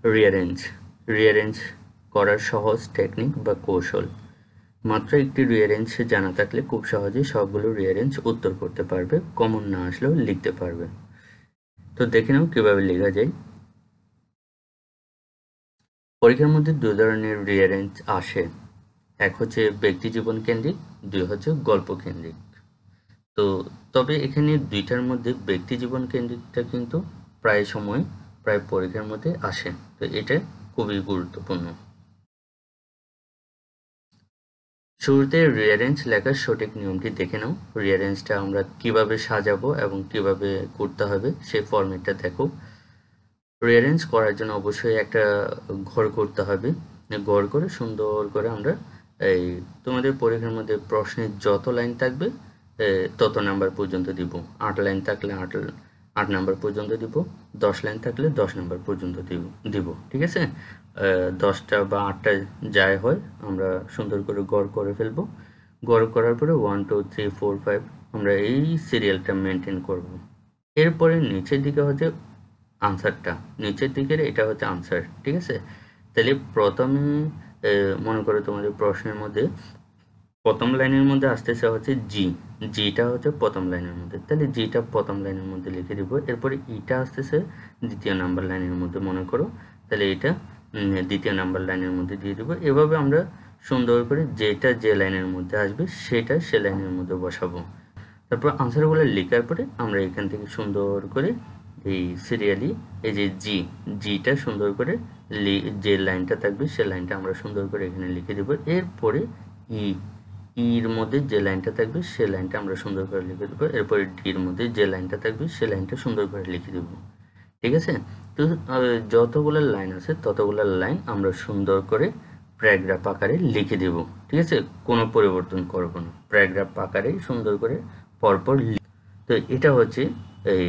Rearrange rearrange করার সহজ technique বা কৌশল। মাত্র একটি রিঅ্যারেঞ্জ জানা থাকলে খুব সহজেই সবগুলো রিঅ্যারেঞ্জ উত্তর করতে পারবে, কমন না আসলেও লিখতে পারবে। তো দেখে নাও কিভাবে লেখা যায়। পরীক্ষার মধ্যে দুই ধরনের রিঅ্যারেঞ্জ আসে, এক হচ্ছে ব্যক্তি জীবন কেন্দ্রিক, দুই হচ্ছে গল্প কেন্দ্রিক। তো তবে এখানে দুইটার মধ্যে ব্যক্তি জীবন কেন্দ্রিকটা কিন্তু প্রায় পরীক্ষার মধ্যে আসে, তো এটা খুবই গুরুত্বপূর্ণ। শুরুতে রিঅ্যারেঞ্জ লেখার সঠিক নিয়মটি দেখে নাও। রিঅ্যারেঞ্জটা আমরা কিভাবে সাজাবো এবং কিভাবে করতে হবে সেই ফরম্যাটটা দেখো। রিঅ্যারেঞ্জ করার জন্য অবশ্যই একটা ঘর করতে হবে। ঘর করে সুন্দর করে আমরা এই তোমাদের পরীক্ষার মধ্যে প্রশ্নের যত লাইন থাকবে তত নাম্বার পর্যন্ত দিব। 8 লাইন থাকলে 8 নাম্বার পর্যন্ত দিব, 10 লাইন থাকলে 10 নাম্বার পর্যন্ত দিব। ঠিক আছে, 10টা বা 8টা যাই হয় আমরা সুন্দর করে গড় করে ফেলবো। গড় করার পরে 1 2 3 4 5 আমরা এই সিরিয়ালটা মেনটেন করব। এরপরে নিচের দিকে হচ্ছে আনসারটা, নিচের দিকের এটা হচ্ছে আনসার। ঠিক আছে, তাহলে প্রথমে মনে করো তোমাদের প্রশ্নের মধ্যে প্রথম লাইনের মধ্যে আসতেছে হচ্ছে জিটা হচ্ছে প্রথম লাইনের মধ্যে, তাহলে জিটা প্রথম লাইনের মধ্যে লিখে দিব। এরপরে ইটা আসতেছে দ্বিতীয় নাম্বার লাইনের মধ্যে মনে করো, তাহলে এটা দ্বিতীয় নাম্বার লাইনের মধ্যে দিয়ে দিব। এভাবে আমরা সুন্দর করে যেটা যে লাইনের মধ্যে আসবে সেটা সে লাইনের মধ্যে বসাবো। তারপর আনসারগুলো লেখার পরে আমরা এখান থেকে সুন্দর করে এই সিরিয়ালি এই যে জিটা সুন্দর করে যে লাইনটা থাকবে সে লাইনটা আমরা সুন্দর করে এখানে লিখে দেব। এরপরে ইর মধ্যে যে লাইনটা থাকবে সে লাইনটা আমরা সুন্দর করে লিখে দেবো। এরপরে ডির মধ্যে যে লাইনটা থাকবে সে লাইনটা সুন্দর করে লিখে দেব। ঠিক আছে, তো যতগুলো লাইন আছে ততগুলো লাইন আমরা সুন্দর করে প্যারাগ্রাফ আকারে লিখে দেব। ঠিক আছে, কোনো পরিবর্তন করব না, প্যারাগ্রাফ আকারে সুন্দর করে পরপর। তো এটা হচ্ছে এই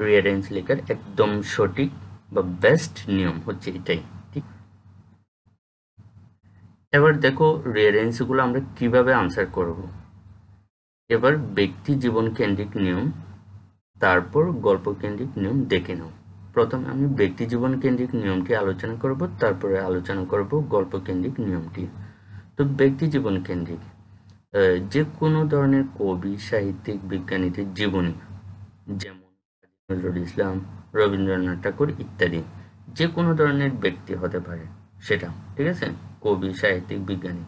রিঅ্যারেঞ্জ লেখার একদম সঠিক বা বেস্ট নিয়ম হচ্ছে এটাই। ঠিক, এবার দেখো রিঅ্যারেঞ্জগুলো আমরা কিভাবে আনসার করব। এবার ব্যক্তি জীবন কেন্দ্রিক নিয়ম, তারপর গল্প কেন্দ্রিক নিয়ম দেখে নাও। প্রথমে আমি ব্যক্তি জীবন কেন্দ্রিক নিয়মটি আলোচনা করব, তারপরে আলোচনা করব গল্প কেন্দ্রিক নিয়মটি। তো ব্যক্তি জীবন কেন্দ্রিক, যে কোনো ধরনের কবি, সাহিত্যিক, বিজ্ঞানীদের জীবনী, যেমন নজরুল ইসলাম, রবীন্দ্রনাথ ঠাকুর ইত্যাদি, যে কোনো ধরনের ব্যক্তি হতে পারে সেটা। ঠিক আছে, কবি, সাহিত্যিক, বিজ্ঞানী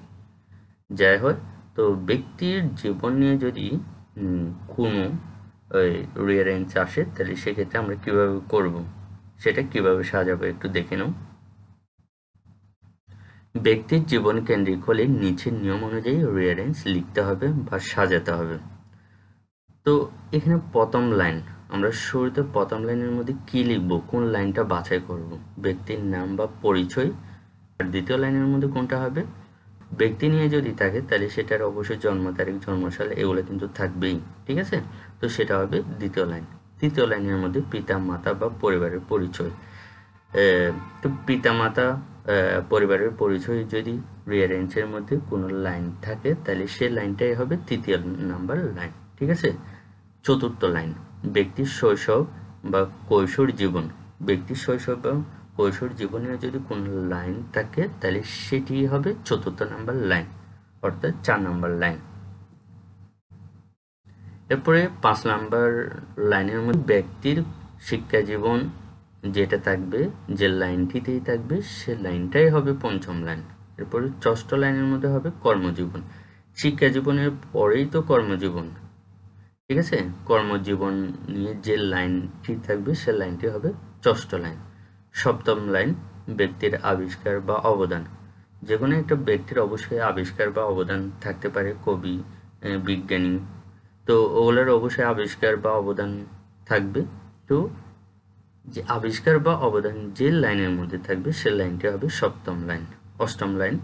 যাই হয়। তো ব্যক্তির জীবন নিয়ে যদি কোনো রিঅ্যারেঞ্জ আসে তাহলে সেক্ষেত্রে আমরা কিভাবে করব, সেটা কিভাবে সাজাবো একটু দেখে নাও। ব্যক্তির জীবন কেন্দ্রিক হলে নিচের নিয়ম অনুযায়ী রিঅ্যারেঞ্জ লিখতে হবে বা সাজাতে হবে। তো এখানে প্রথম লাইন, আমরা শুরুতে প্রথম লাইনের মধ্যে কি লিখব, কোন লাইনটা বাছাই করব, ব্যক্তির নাম বা পরিচয়। আর দ্বিতীয় লাইনের মধ্যে কোনটা হবে, ব্যক্তি নিয়ে যদি থাকে তাহলে সেটার অবশ্যই জন্ম তারিখ, জন্মসাল এগুলো কিন্তু থাকবেই। ঠিক আছে, তো সেটা হবে দ্বিতীয় লাইন। তৃতীয় লাইনের মধ্যে পিতা, মাতা বা পরিবারের পরিচয়। তো পিতা, মাতা, পরিবারের পরিচয় যদি রিঅ্যারেঞ্জের মধ্যে কোনো লাইন থাকে তাহলে সে লাইনটাই হবে তৃতীয় নাম্বার লাইন। ঠিক আছে, চতুর্থ লাইন, ব্যক্তির শৈশব বা কৈশোর জীবন। ব্যক্তির শৈশব বা কৈশোর জীবনে যদি কোনো লাইন থাকে তাহলে সেটি হবে চতুর্থ নাম্বার লাইন, অর্থাৎ 4 নাম্বার লাইন। এরপরে 5 নাম্বার লাইনের মধ্যে ব্যক্তির শিক্ষা জীবন যেটা থাকবে, যে লাইনটিতেই থাকবে সে লাইনটাই হবে পঞ্চম লাইন। এরপরে ষষ্ঠ লাইনের মধ্যে হবে কর্মজীবন। শিক্ষা জীবনের পরেই তো কর্মজীবন। ঠিক আছে, কর্মজীবন নিয়ে যে লাইনটি থাকবে সে লাইনটি হবে ষষ্ঠ লাইন। সপ্তম লাইন, ব্যক্তির আবিষ্কার বা অবদান। যে কোনো একটা ব্যক্তির অবশ্যই আবিষ্কার বা অবদান থাকতে পারে, কবি, বিজ্ঞানী, তো ওগুলোর অবশ্যই আবিষ্কার বা অবদান থাকবে। তো যে আবিষ্কার বা অবদান যে লাইনের মধ্যে থাকবে সে লাইনটি হবে সপ্তম লাইন। অষ্টম লাইন,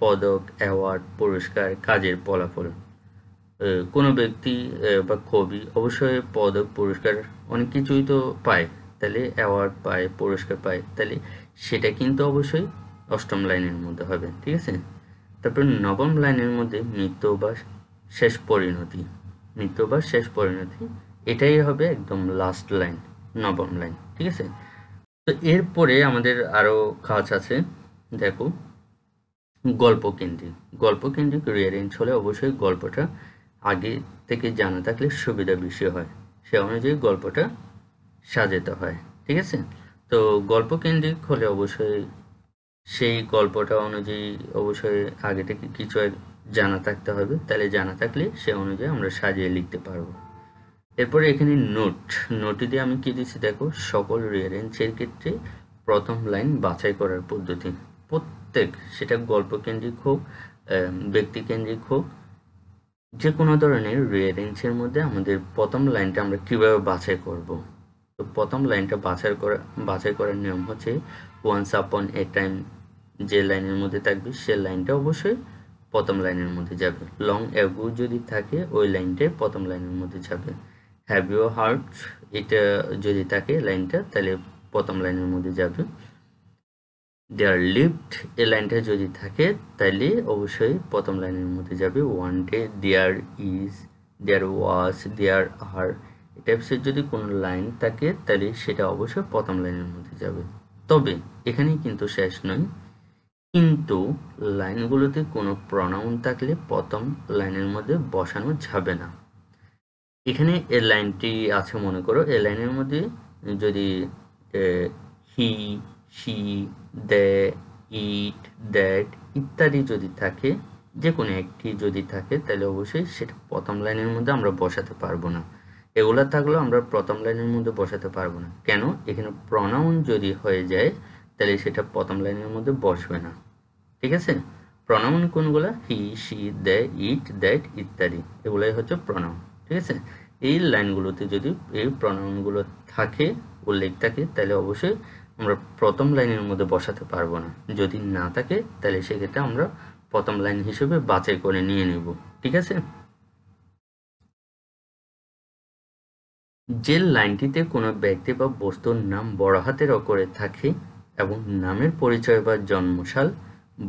পদক, অ্যাওয়ার্ড, পুরস্কার, কাজের ফলাফল। কোনো ব্যক্তি বা কবি অবশ্যই পদক, পুরস্কার অনেক কিছুই তো পায়, তাহলে অ্যাওয়ার্ড পায়, পুরস্কার পায়, তাহলে সেটা কিন্তু অবশ্যই অষ্টম লাইনের মধ্যে হবে। ঠিক আছে, তারপর নবম লাইনের মধ্যে মৃত্যু বা শেষ পরিণতি। মৃত্যু বা শেষ পরিণতি এটাই হবে একদম লাস্ট লাইন, নবম লাইন। ঠিক আছে, তো তো এরপরে আমাদের আরো কাজ আছে। দেখো, গল্পকেন্দ্রিক রিঅ্যারেঞ্জ হলে অবশ্যই গল্পটা আগে থেকে জানা থাকলে সুবিধা বেশি হয়, সে অনুযায়ী গল্পটা সাজাতে হয়। ঠিক আছে? তো গল্পকেন্দ্রিক হলে অবশ্যই সেই গল্পটা অনুযায়ী অবশ্যই আগে থেকে কিছু জানা থাকতে হবে, তাহলে জানা থাকলে সে অনুযায়ী আমরা সাজিয়ে লিখতে পারবো। এরপরে এখানে নোটে দিয়ে আমি কি দিচ্ছি দেখো, সকল রিঅ্যারেঞ্জের ক্ষেত্রে প্রথম লাইন বাছাই করার পদ্ধতি। প্রত্যেক, সেটা গল্পকেন্দ্রিক হোক, ব্যক্তিকেন্দ্রিক হোক, যে কোনো ধরনের রিঅ্যারেঞ্জের মধ্যে আমাদের প্রথম লাইনটা আমরা কিভাবে বাছাই করব। তো প্রথম লাইনটা বাছাই করার নিয়ম হচ্ছে ওয়ান্স আপন এ টাইম যে লাইনের মধ্যে থাকবে সে লাইনটা অবশ্যই প্রথম লাইনের মধ্যে যাবে। লং অ্যাগো যদি থাকে ওই লাইনটাই প্রথম লাইনের মধ্যে যাবে। হ্যাভ ইউ হার্ট এটা যদি থাকে লাইনটা, তাহলে প্রথম লাইনের মধ্যে যাবে। দেয়ার লিভড এই লাইনটা যদি থাকে তাহলে অবশ্যই প্রথম লাইনের মধ্যে যাবে। ওয়ান ডে, দেয়ার ইজ, দেয়ার ওয়াজ, দেয়ার আর এই টাইপসের যদি কোনো লাইন থাকে তাহলে সেটা অবশ্যই প্রথম লাইনের মধ্যে যাবে। তবে এখানেই কিন্তু শেষ নয়, কিন্তু লাইনগুলোতে কোনো প্রনাউন থাকলে প্রথম লাইনের মধ্যে বসানো যাবে না। এখানে এই লাইনটি আছে মনে করো, এই লাইনের মধ্যে যদি হি, শি, দে, ইট, দ্যাট ইত্যাদি যদি থাকে, যে কোনো একটি যদি থাকে, তাহলে অবশ্যই সেটা প্রথম লাইনের মধ্যে আমরা বসাতে পারবো না। এগুলা থাকলেও আমরা প্রথম লাইনের মধ্যে বসাতে পারবো না। কেন? এখানে প্রনাউন যদি হয়ে যায় তাহলে সেটা প্রথম লাইনের মধ্যে বসবে না। ঠিক আছে? প্রনাউন কোনগুলা? হি, শি, দে, ইট, দ্যাট ইত্যাদি, এগুলাই হচ্ছে প্রনাউন। ঠিক আছে? এই লাইনগুলোতে যদি এই প্রনাউনগুলো থাকে, উল্লেখ থাকে, তাহলে অবশ্যই আমরা প্রথম লাইনের মধ্যে বসাতে পারবো না। যদি না থাকে তাহলে সেক্ষেত্রে আমরা প্রথম লাইন হিসেবে বাছাই করে নিয়ে নেব। ঠিক আছে? যে লাইনটিতে কোনো ব্যক্তি বা বস্তুর নাম বড় হাতের অক্ষরে থাকে এবং নামের পরিচয় বা জন্মসাল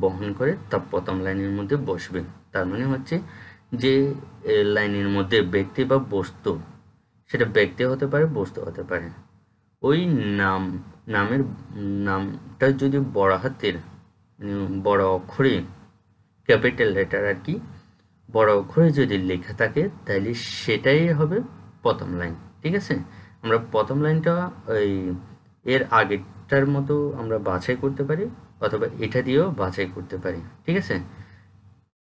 বহন করে তা প্রথম লাইনের মধ্যে বসবে। তার মানে হচ্ছে যে লাইনের মধ্যে ব্যক্তি বা বস্তু, সেটা ব্যক্তি হতে পারে, বস্তু হতে পারে, ওই নামের নামটা যদি বড় হাতের বড় অক্ষরে, ক্যাপিটাল লেটার আর কি, বড় অক্ষরে যদি লেখা থাকে তাহলে সেটাই হবে প্রথম লাইন। ঠিক আছে? আমরা প্রথম লাইনটা ওই এর আগেরটার মতো আমরা বাছাই করতে পারি, অথবা এটা দিয়েও বাছাই করতে পারি। ঠিক আছে?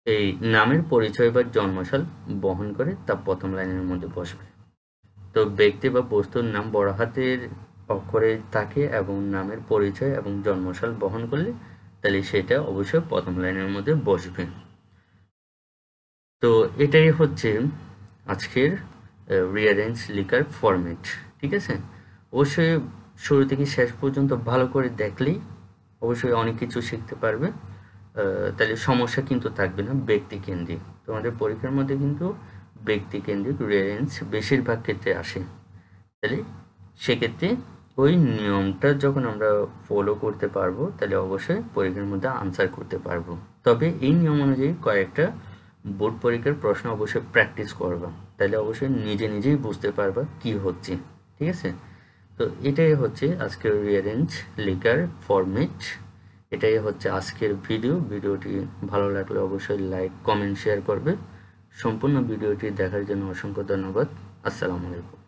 এই নামের পরিচয় বা জন্মসাল বহন করে তা প্রথম লাইনের মধ্যে বসবে। তো ব্যক্তি বা বস্তুর নাম বড় হাতের অক্ষরে থাকে এবং নামের পরিচয় এবং জন্মসাল বহন করলে তাহলে সেটা অবশ্যই প্রথম লাইনের মধ্যে বসবে। তো এটাই হচ্ছে আজকের রিঅ্যারেঞ্জ লেখার ফরম্যাট। ঠিক আছে? অবশ্যই শুরু থেকে শেষ পর্যন্ত ভালো করে দেখলেই অবশ্যই অনেক কিছু শিখতে পারবে। তাহলে সমস্যা কিন্তু থাকবে না ব্যক্তিকেন্দ্রিক। তোমাদের পরীক্ষার মধ্যে কিন্তু ব্যক্তিকেন্দ্রিক রিঅ্যারেঞ্জ বেশিরভাগ ক্ষেত্রে আসে। তাহলে সেক্ষেত্রে ওই নিয়মটা যখন আমরা ফলো করতে পারবো তাহলে অবশ্যই পরীক্ষার মধ্যে আনসার করতে পারবো। তবে এই নিয়ম অনুযায়ী কয়েকটা বোর্ড পরীক্ষার প্রশ্ন অবশ্যই প্র্যাকটিস করবা, তাহলে অবশ্যই নিজেই বুঝতে পারবা কি হচ্ছে। ঠিক আছে? তো এটাই হচ্ছে আজকের রিঅ্যারেঞ্জ লেখার ফরম্যাট। এটাই হচ্ছে আজকের ভিডিওটি ভালো লাগলে অবশ্যই লাইক, কমেন্ট, শেয়ার করবে। সম্পূর্ণ ভিডিওটি দেখার জন্য অসংখ্য ধন্যবাদ। আসসালামু আলাইকুম।